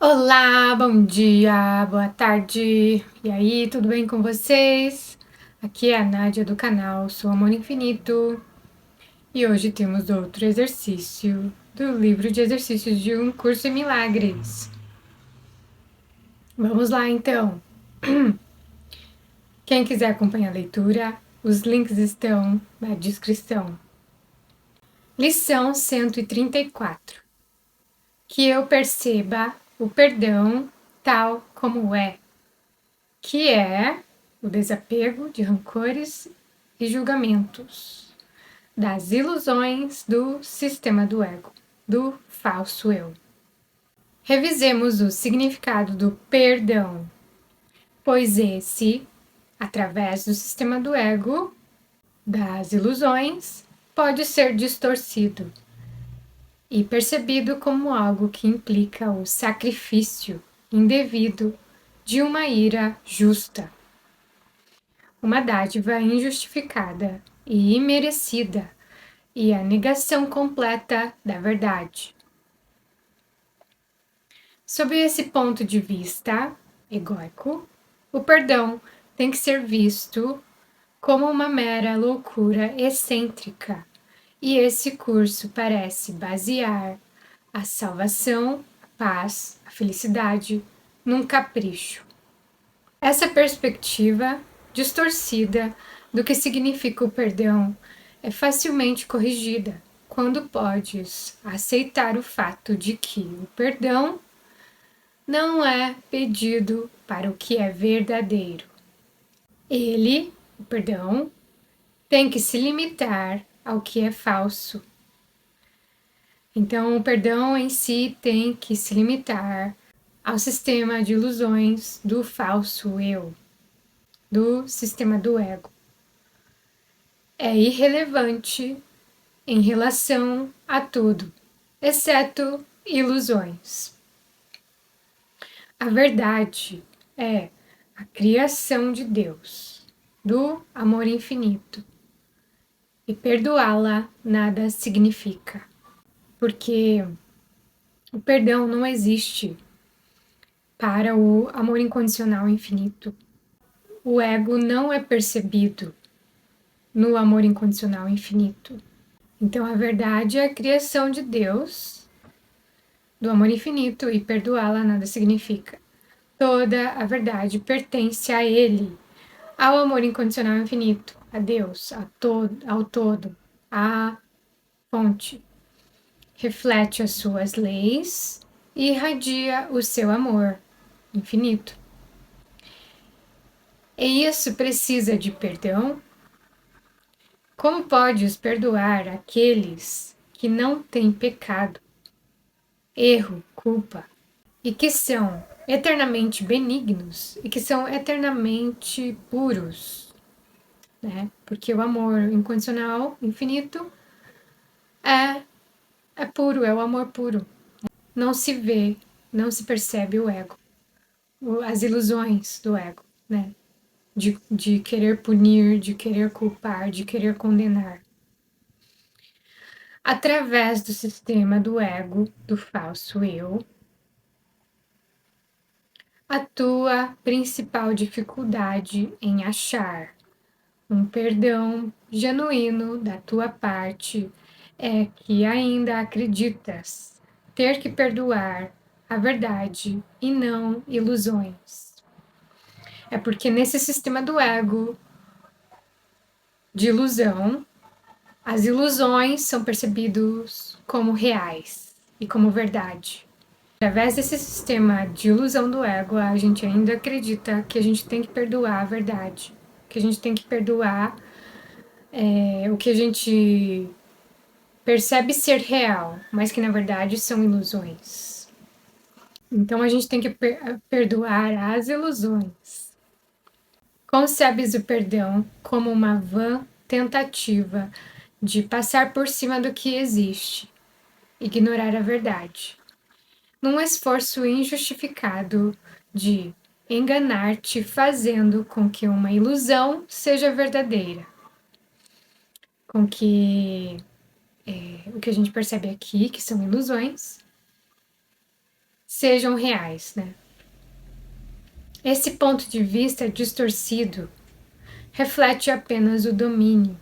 Olá, bom dia, boa tarde. E aí, tudo bem com vocês? Aqui é a Nádia do canal Sou Amor Infinito e hoje temos outro exercício do livro de exercícios de Um Curso em Milagres. Vamos lá então. Quem quiser acompanhar a leitura, os links estão na descrição. Lição 134. Que eu perceba o perdão tal como é, que é o desapego de rancores e julgamentos, das ilusões do sistema do ego, do falso eu. Revisemos o significado do perdão, pois esse, através do sistema do ego, das ilusões, pode ser distorcido e percebido como algo que implica o sacrifício indevido de uma ira justa, uma dádiva injustificada e imerecida, e a negação completa da verdade. Sob esse ponto de vista egóico, o perdão tem que ser visto como uma mera loucura excêntrica, e esse curso parece basear a salvação, a paz, a felicidade num capricho. Essa perspectiva distorcida do que significa o perdão é facilmente corrigida quando podes aceitar o fato de que o perdão não é pedido para o que é verdadeiro. Ele, o perdão, tem que se limitar ao que é falso. Então, o perdão em si tem que se limitar ao sistema de ilusões do falso eu, do sistema do ego. É irrelevante em relação a tudo, exceto ilusões. A verdade é a criação de Deus, do amor infinito, e perdoá-la nada significa, porque o perdão não existe para o amor incondicional infinito. O ego não é percebido no amor incondicional infinito. Então, a verdade é a criação de Deus, do amor infinito, e perdoá-la nada significa. Toda a verdade pertence a Ele, ao amor incondicional infinito, a Deus, ao todo, à fonte. Reflete as suas leis e irradia o seu amor infinito. E isso precisa de perdão? Como podes perdoar aqueles que não têm pecado, erro, culpa, e que são eternamente benignos e que são eternamente puros, né? Porque o amor incondicional, infinito, é puro, é o amor puro. Não se vê, não se percebe o ego, as ilusões do ego, né? De querer punir, de querer culpar, de querer condenar. Através do sistema do ego, do falso eu, a tua principal dificuldade em achar um perdão genuíno da tua parte é que ainda acreditas ter que perdoar a verdade e não ilusões. É porque nesse sistema do ego de ilusão, as ilusões são percebidas como reais e como verdade. Através desse sistema de ilusão do ego, a gente ainda acredita que a gente tem que perdoar a verdade, que a gente tem que perdoar o que a gente percebe ser real, mas que na verdade são ilusões. Então a gente tem que perdoar as ilusões. Concebes o perdão como uma vã tentativa de passar por cima do que existe, ignorar a verdade, num esforço injustificado de enganar-te, fazendo com que uma ilusão seja verdadeira, com que o que a gente percebe aqui, que são ilusões, sejam reais, né? Esse ponto de vista distorcido reflete apenas o domínio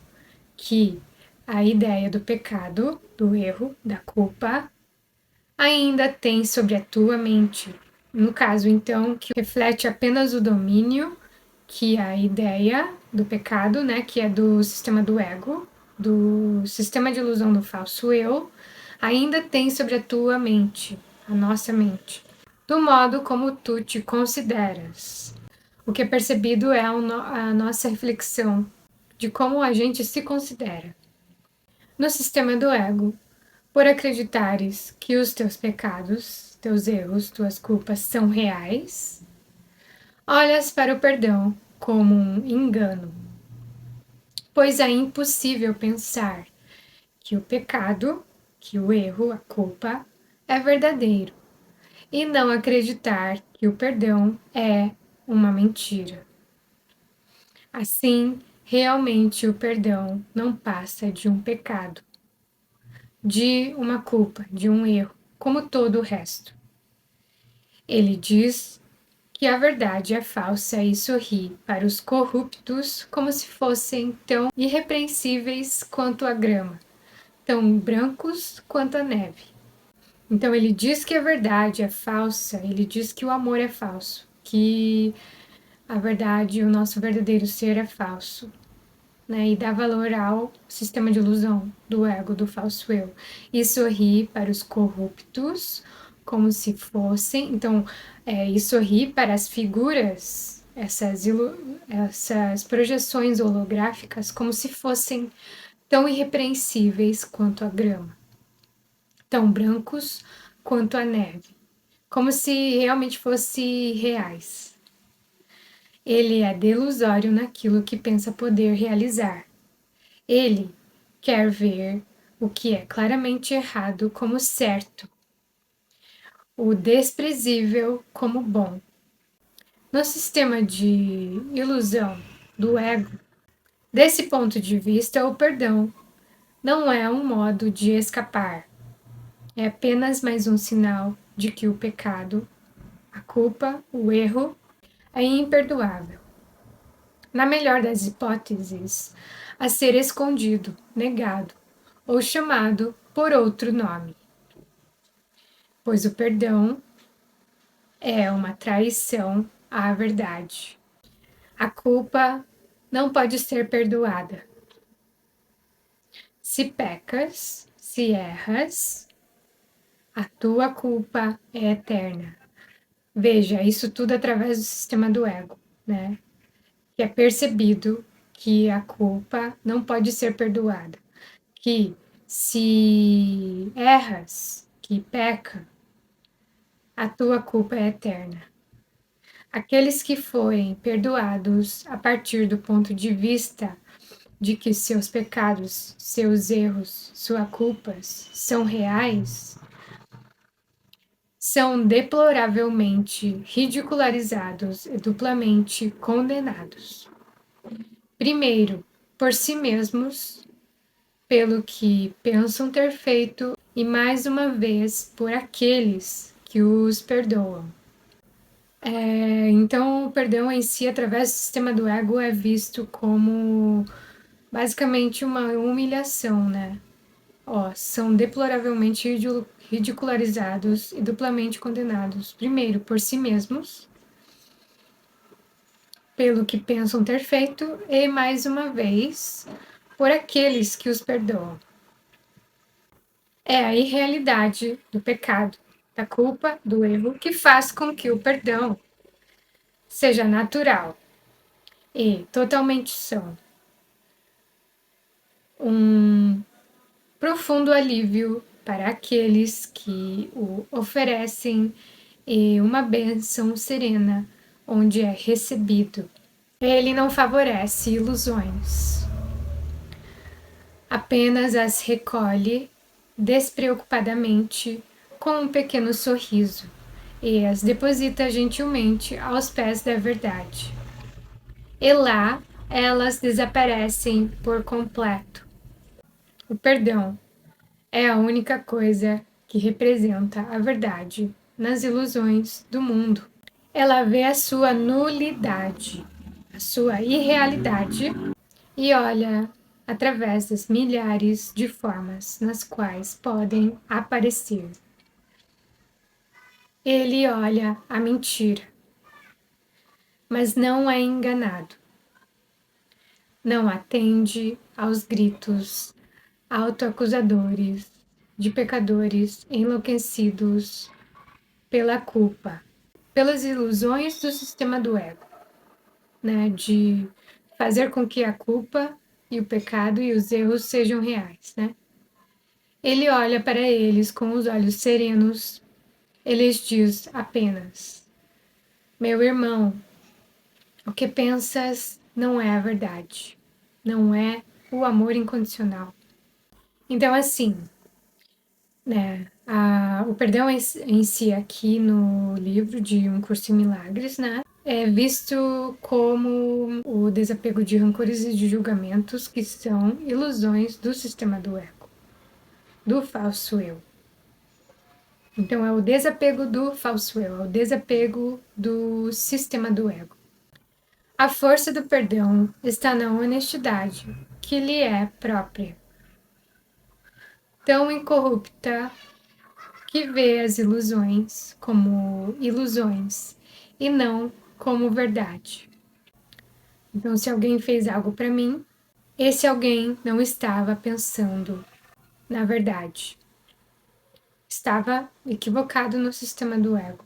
que a ideia do pecado, do erro, da culpa, ainda tem sobre a tua mente. No caso, então, que reflete apenas o domínio que a ideia do pecado, né, que é do sistema do ego, do sistema de ilusão do falso eu, ainda tem sobre a tua mente, a nossa mente, do modo como tu te consideras. O que é percebido é a nossa reflexão de como a gente se considera. No sistema do ego, por acreditares que os teus pecados, teus erros, tuas culpas são reais, olhas para o perdão como um engano, pois é impossível pensar que o pecado, que o erro, a culpa, é verdadeiro, e não acreditar que o perdão é uma mentira. Assim, realmente o perdão não passa de um pecado, de uma culpa, de um erro, como todo o resto. Ele diz que a verdade é falsa e sorri para os corruptos como se fossem tão irrepreensíveis quanto a grama, tão brancos quanto a neve. Então ele diz que a verdade é falsa, ele diz que o amor é falso, que a verdade, o nosso verdadeiro ser é falso, né? E dá valor ao sistema de ilusão do ego, do falso eu. E sorri para os corruptos como se fossem. Então, e sorri para as figuras, essas projeções holográficas, como se fossem tão irrepreensíveis quanto a grama, tão brancos quanto a neve, como se realmente fossem reais. Ele é delusório naquilo que pensa poder realizar. Ele quer ver o que é claramente errado como certo, o desprezível como bom. No sistema de ilusão do ego, desse ponto de vista, o perdão não é um modo de escapar, é apenas mais um sinal de que o pecado, a culpa, o erro é imperdoável. Na melhor das hipóteses, a ser escondido, negado ou chamado por outro nome, pois o perdão é uma traição à verdade. A culpa não pode ser perdoada. Se pecas, se erras, a tua culpa é eterna. Veja, isso tudo através do sistema do ego, né? Que é percebido que a culpa não pode ser perdoada. Que se erras, que peca, a tua culpa é eterna. Aqueles que forem perdoados a partir do ponto de vista de que seus pecados, seus erros, suas culpas são reais, são deploravelmente ridicularizados e duplamente condenados. Primeiro, por si mesmos, pelo que pensam ter feito, e mais uma vez por aqueles que os perdoam. Então, o perdão em si, através do sistema do ego, é visto como basicamente uma humilhação, né? São deploravelmente ridicularizados e duplamente condenados, primeiro por si mesmos, pelo que pensam ter feito, e mais uma vez por aqueles que os perdoam. É a irrealidade do pecado, da culpa, do erro, que faz com que o perdão seja natural e totalmente são. Um profundo alívio para aqueles que o oferecem e uma bênção serena onde é recebido. Ele não favorece ilusões, apenas as recolhe despreocupadamente com um pequeno sorriso e as deposita gentilmente aos pés da verdade. E lá elas desaparecem por completo. O perdão é a única coisa que representa a verdade nas ilusões do mundo. Ela vê a sua nulidade, a sua irrealidade e olha através das milhares de formas nas quais podem aparecer. Ele olha a mentira, mas não é enganado. Não atende aos gritos autoacusadores de pecadores enlouquecidos pela culpa, pelas ilusões do sistema do ego, né? De fazer com que a culpa e o pecado e os erros sejam reais, né? Ele olha para eles com os olhos serenos. Ele diz apenas: meu irmão, o que pensas não é a verdade, não é o amor incondicional. Então, assim, né, o perdão em si aqui no livro de Um Curso em Milagres, né, é visto como o desapego de rancores e de julgamentos que são ilusões do sistema do ego, do falso eu. Então, é o desapego do falso eu, é o desapego do sistema do ego. A força do perdão está na honestidade que lhe é própria, tão incorrupta que vê as ilusões como ilusões e não como verdade. Então, se alguém fez algo para mim, esse alguém não estava pensando na verdade. Estava equivocado no sistema do ego.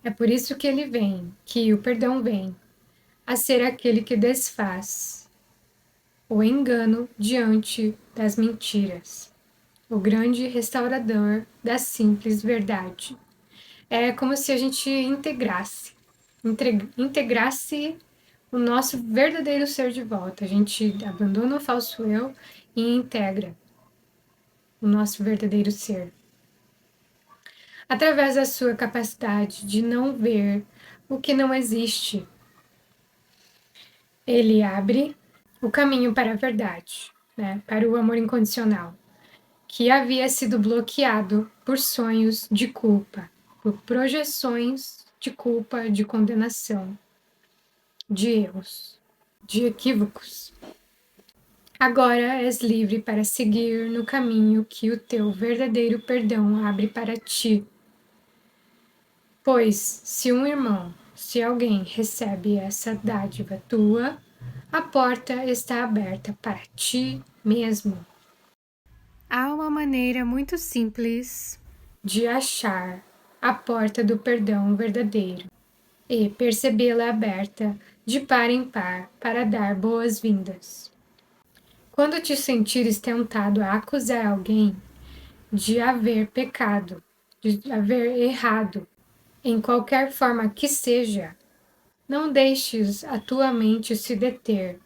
É por isso que ele vem, que o perdão vem, a ser aquele que desfaz o engano diante das mentiras, o grande restaurador da simples verdade. É como se a gente integrasse o nosso verdadeiro ser de volta. A gente abandona o falso eu e integra o nosso verdadeiro ser. Através da sua capacidade de não ver o que não existe, ele abre o caminho para a verdade, né? Para o amor incondicional, que havia sido bloqueado por sonhos de culpa, por projeções de culpa, de condenação, de erros, de equívocos. Agora és livre para seguir no caminho que o teu verdadeiro perdão abre para ti. Pois, se um irmão, se alguém recebe essa dádiva tua, a porta está aberta para ti mesmo. Há uma maneira muito simples de achar a porta do perdão verdadeiro e percebê-la aberta de par em par para dar boas-vindas. Quando te sentires tentado a acusar alguém de haver pecado, de haver errado, em qualquer forma que seja, não deixes a tua mente se deter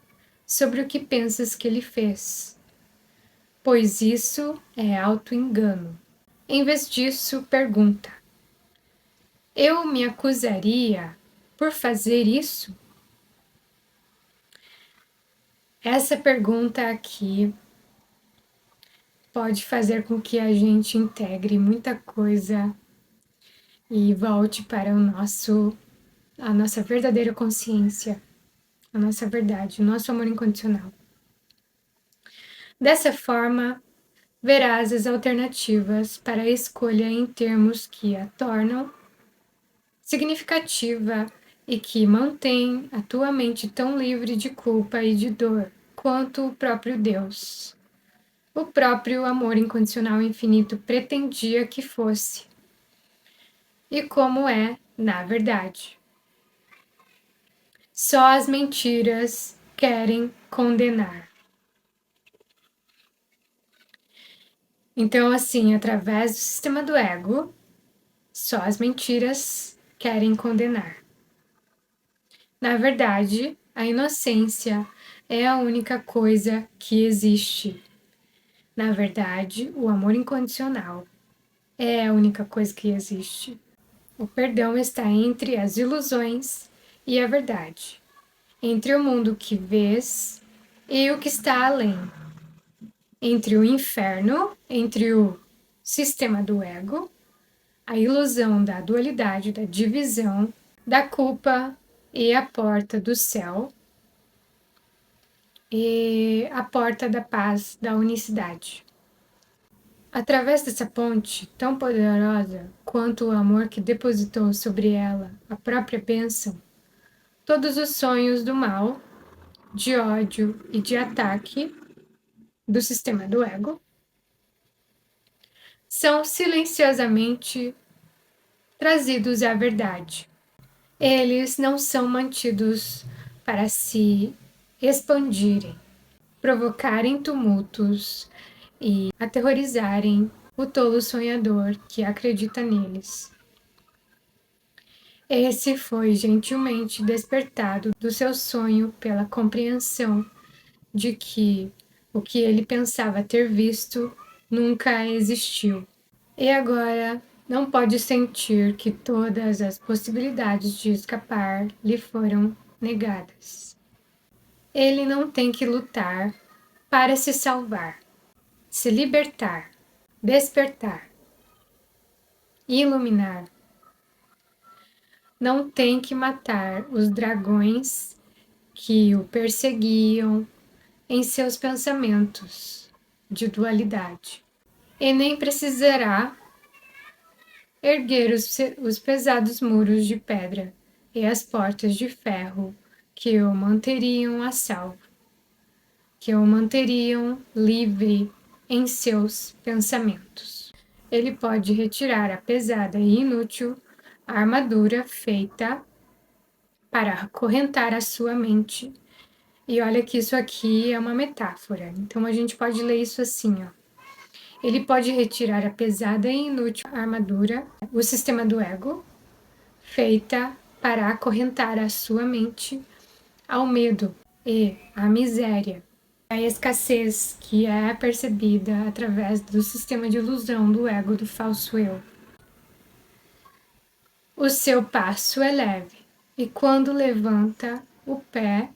sobre o que pensas que ele fez, pois isso é auto-engano. Em vez disso, pergunta: eu me acusaria por fazer isso? Essa pergunta aqui pode fazer com que a gente integre muita coisa e volte para a nossa verdadeira consciência, a nossa verdade, o nosso amor incondicional. Dessa forma, verás as alternativas para a escolha em termos que a tornam significativa e que mantém a tua mente tão livre de culpa e de dor quanto o próprio Deus. O próprio amor incondicional infinito pretendia que fosse. E como é, na verdade. Só as mentiras querem condenar. Então, assim, através do sistema do ego, só as mentiras querem condenar. Na verdade, a inocência é a única coisa que existe. Na verdade, o amor incondicional é a única coisa que existe. O perdão está entre as ilusões e a verdade, entre o mundo que vês e o que está além, entre o inferno, entre o sistema do ego, a ilusão da dualidade, da divisão, da culpa e a porta do céu e a porta da paz, da unicidade. Através dessa ponte tão poderosa quanto o amor que depositou sobre ela a própria bênção, todos os sonhos do mal, de ódio e de ataque do sistema do ego são silenciosamente trazidos à verdade. Eles não são mantidos para se expandirem, provocarem tumultos e aterrorizarem o tolo sonhador que acredita neles. Esse foi gentilmente despertado do seu sonho pela compreensão de que o que ele pensava ter visto nunca existiu. E agora não pode sentir que todas as possibilidades de escapar lhe foram negadas. Ele não tem que lutar para se salvar, se libertar, despertar, iluminar. Não tem que matar os dragões que o perseguiam em seus pensamentos de dualidade. E nem precisará erguer os pesados muros de pedra e as portas de ferro que o manteriam a salvo, que o manteriam livre em seus pensamentos. Ele pode retirar a pesada e inútil armadura feita para acorrentar a sua mente. E olha que isso aqui é uma metáfora, então a gente pode ler isso assim, ó. Ele pode retirar a pesada e inútil armadura, o sistema do ego, feita para acorrentar a sua mente ao medo e à miséria, a escassez que é percebida através do sistema de ilusão do ego do falso eu. O seu passo é leve, e quando levanta o pé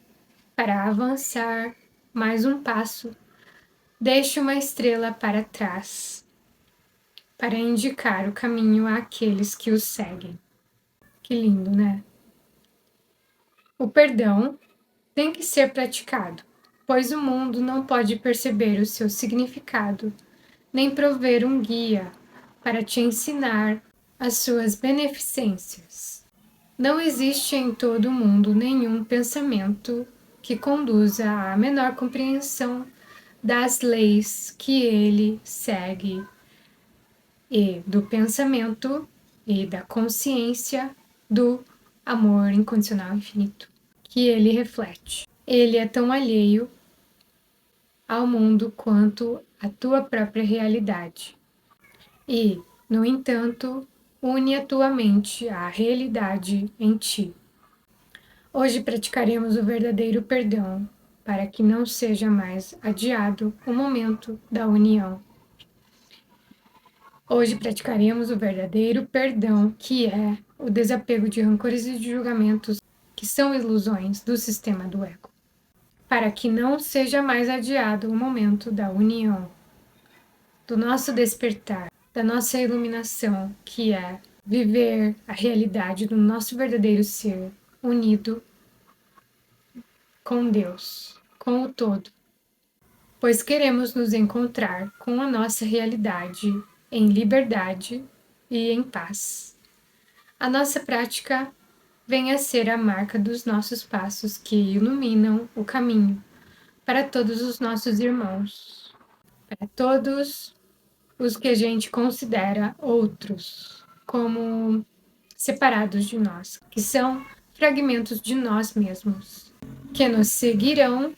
para avançar mais um passo, deixe uma estrela para trás, para indicar o caminho àqueles que o seguem. Que lindo, né? O perdão tem que ser praticado, pois o mundo não pode perceber o seu significado, nem prover um guia para te ensinar as suas beneficências. Não existe em todo o mundo nenhum pensamento que conduza à menor compreensão das leis que ele segue e do pensamento e da consciência do amor incondicional infinito que ele reflete. Ele é tão alheio ao mundo quanto a tua própria realidade. E, no entanto, une a tua mente à realidade em ti. Hoje praticaremos o verdadeiro perdão para que não seja mais adiado o momento da união. Hoje praticaremos o verdadeiro perdão, que é o desapego de rancores e de julgamentos que são ilusões do sistema do ego, para que não seja mais adiado o momento da união, do nosso despertar, da nossa iluminação, que é viver a realidade do nosso verdadeiro ser unido com Deus, com o todo, pois queremos nos encontrar com a nossa realidade em liberdade e em paz. A nossa prática vem a ser a marca dos nossos passos que iluminam o caminho para todos os nossos irmãos, para todos os que a gente considera outros como separados de nós, que são fragmentos de nós mesmos, que nos seguirão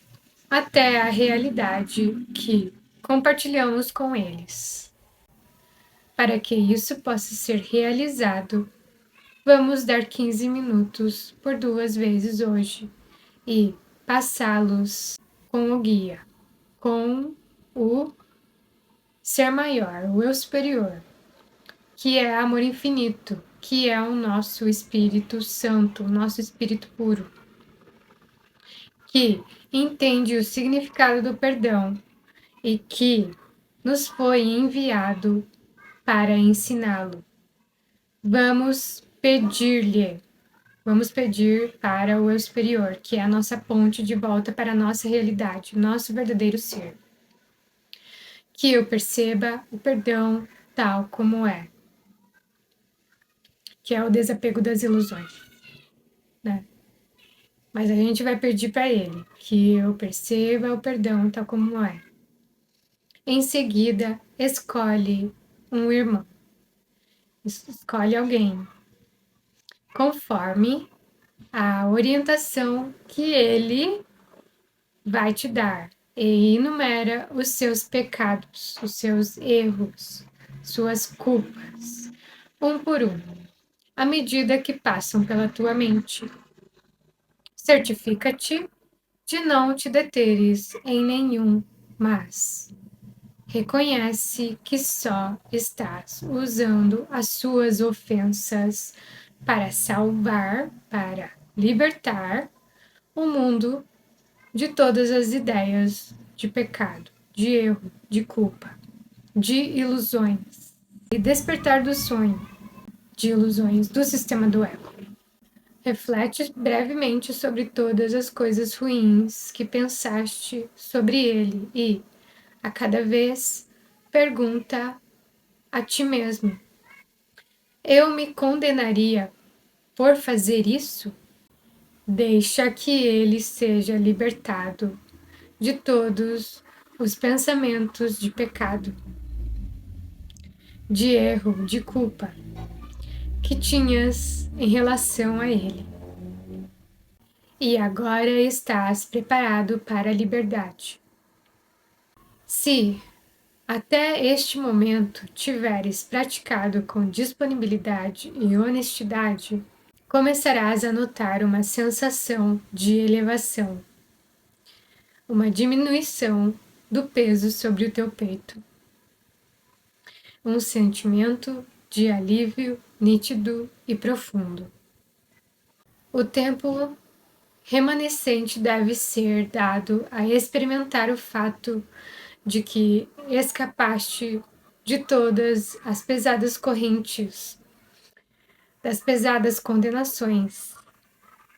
até a realidade que compartilhamos com eles. Para que isso possa ser realizado, vamos dar 15 minutos por 2 vezes hoje e passá-los com o guia, com o ser maior, o eu superior, que é amor infinito, que é o nosso Espírito Santo, o nosso Espírito puro, que entende o significado do perdão e que nos foi enviado para ensiná-lo. Vamos pedir-lhe, vamos pedir para o eu superior, que é a nossa ponte de volta para a nossa realidade, nosso verdadeiro ser. Que eu perceba o perdão tal como é, que é o desapego das ilusões, né? Mas a gente vai pedir para ele que eu perceba o perdão tal como é. Em seguida, escolhe um irmão, escolhe alguém, conforme a orientação que ele vai te dar e enumera os seus pecados, os seus erros, suas culpas, um por um, à medida que passam pela tua mente. Certifica-te de não te deteres em nenhum, mas reconhece que só estás usando as suas ofensas para salvar, para libertar o mundo de todas as ideias de pecado, de erro, de culpa, de ilusões e despertar do sonho de ilusões do sistema do ego. Reflete brevemente sobre todas as coisas ruins que pensaste sobre ele e, a cada vez, pergunta a ti mesmo: eu me condenaria por fazer isso? Deixa que ele seja libertado de todos os pensamentos de pecado, de erro, de culpa que tinhas em relação a ele. E agora estás preparado para a liberdade. Se até este momento tiveres praticado com disponibilidade e honestidade, começarás a notar uma sensação de elevação, uma diminuição do peso sobre o teu peito, um sentimento de alívio nítido e profundo. O tempo remanescente deve ser dado a experimentar o fato de que escapaste de todas as pesadas correntes, das pesadas condenações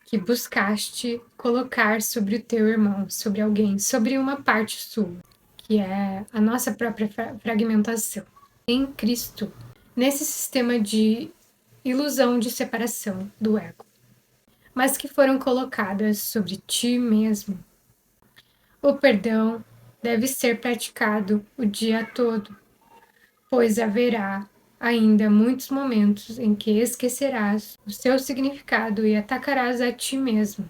que buscaste colocar sobre o teu irmão, sobre alguém, sobre uma parte sua, que é a nossa própria fragmentação em Cristo, nesse sistema de ilusão de separação do ego, mas que foram colocadas sobre ti mesmo. O perdão deve ser praticado o dia todo, pois haverá ainda muitos momentos em que esquecerás o seu significado e atacarás a ti mesmo.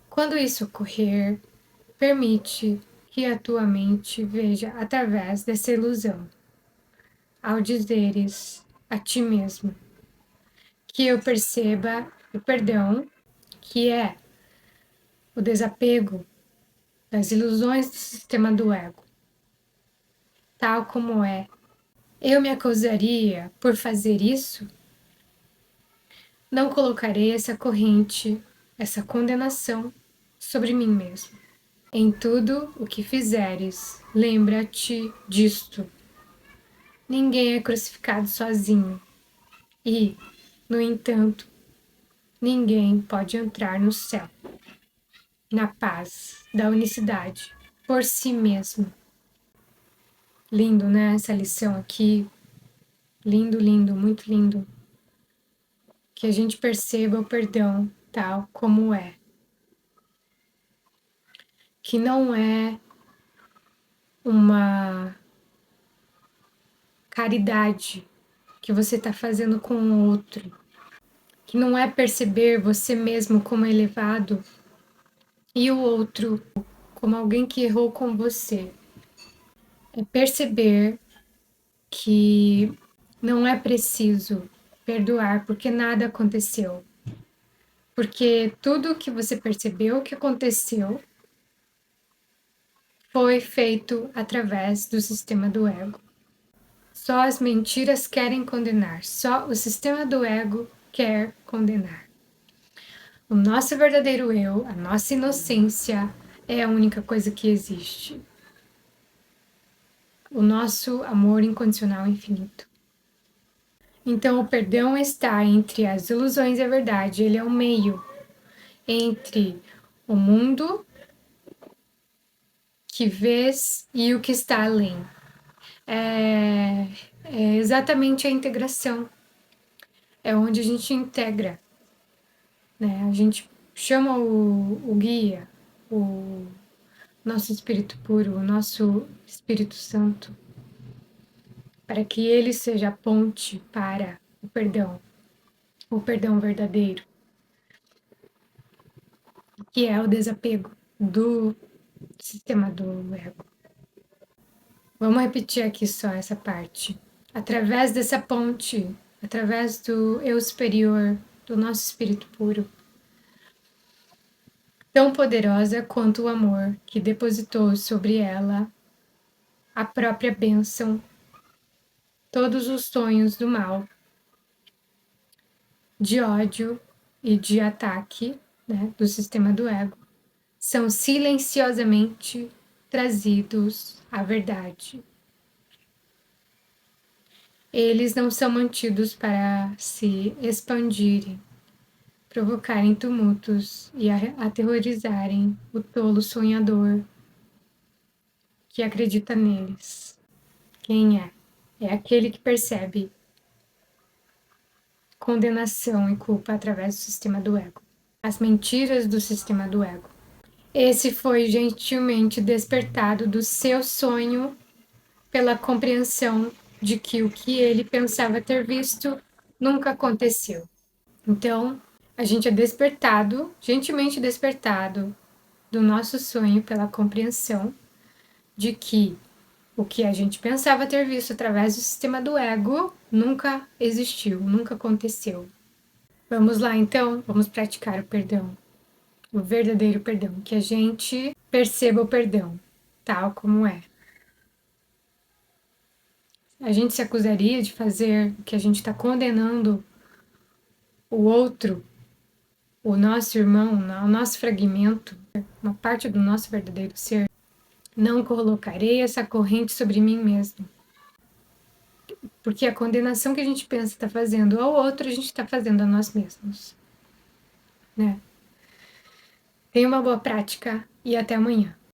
Quando isso ocorrer, permite que a tua mente veja através dessa ilusão, ao dizeres a ti mesmo que eu perceba o perdão, que é o desapego das ilusões do sistema do ego, tal como é. Eu me acusaria por fazer isso? Não colocarei essa corrente, essa condenação sobre mim mesmo. Em tudo o que fizeres, lembra-te disto. Ninguém é crucificado sozinho. E, no entanto, ninguém pode entrar no céu, na paz da unicidade, por si mesmo. Lindo, né? Essa lição aqui. Lindo, lindo, muito lindo. Que a gente perceba o perdão tal como é. Que não é uma caridade que você está fazendo com o outro, que não é perceber você mesmo como elevado e o outro como alguém que errou com você. É perceber que não é preciso perdoar porque nada aconteceu. Porque tudo que você percebeu que aconteceu foi feito através do sistema do ego. Só as mentiras querem condenar, só o sistema do ego quer condenar. O nosso verdadeiro eu, a nossa inocência, é a única coisa que existe. O nosso amor incondicional infinito. Então, o perdão está entre as ilusões e a verdade. Ele é o meio entre o mundo que vês e o que está além. É exatamente a integração. É onde a gente integra, né? A gente chama o guia, o nosso Espírito puro, o nosso Espírito Santo, para que ele seja a ponte para o perdão verdadeiro, que é o desapego do sistema do ego. Vamos repetir aqui só essa parte. Através dessa ponte, através do eu superior, do nosso espírito puro, tão poderosa quanto o amor que depositou sobre ela a própria bênção, todos os sonhos do mal, de ódio e de ataque, né, do sistema do ego, são silenciosamente trazidos à verdade. Eles não são mantidos para se expandirem, provocarem tumultos e aterrorizarem o tolo sonhador que acredita neles. Quem é? É aquele que percebe condenação e culpa através do sistema do ego. As mentiras do sistema do ego. Esse foi gentilmente despertado do seu sonho pela compreensão de que o que ele pensava ter visto nunca aconteceu. Então, a gente é despertado, gentilmente despertado do nosso sonho pela compreensão de que o que a gente pensava ter visto através do sistema do ego nunca existiu, nunca aconteceu. Vamos lá então, vamos praticar o perdão, o verdadeiro perdão, que a gente perceba o perdão tal como é. A gente se acusaria de fazer o que a gente está condenando o outro, o nosso irmão, o nosso fragmento, uma parte do nosso verdadeiro ser. Não colocarei essa corrente sobre mim mesmo. Porque a condenação que a gente pensa está fazendo ao outro, a gente está fazendo a nós mesmos. Né? Tenha uma boa prática e até amanhã.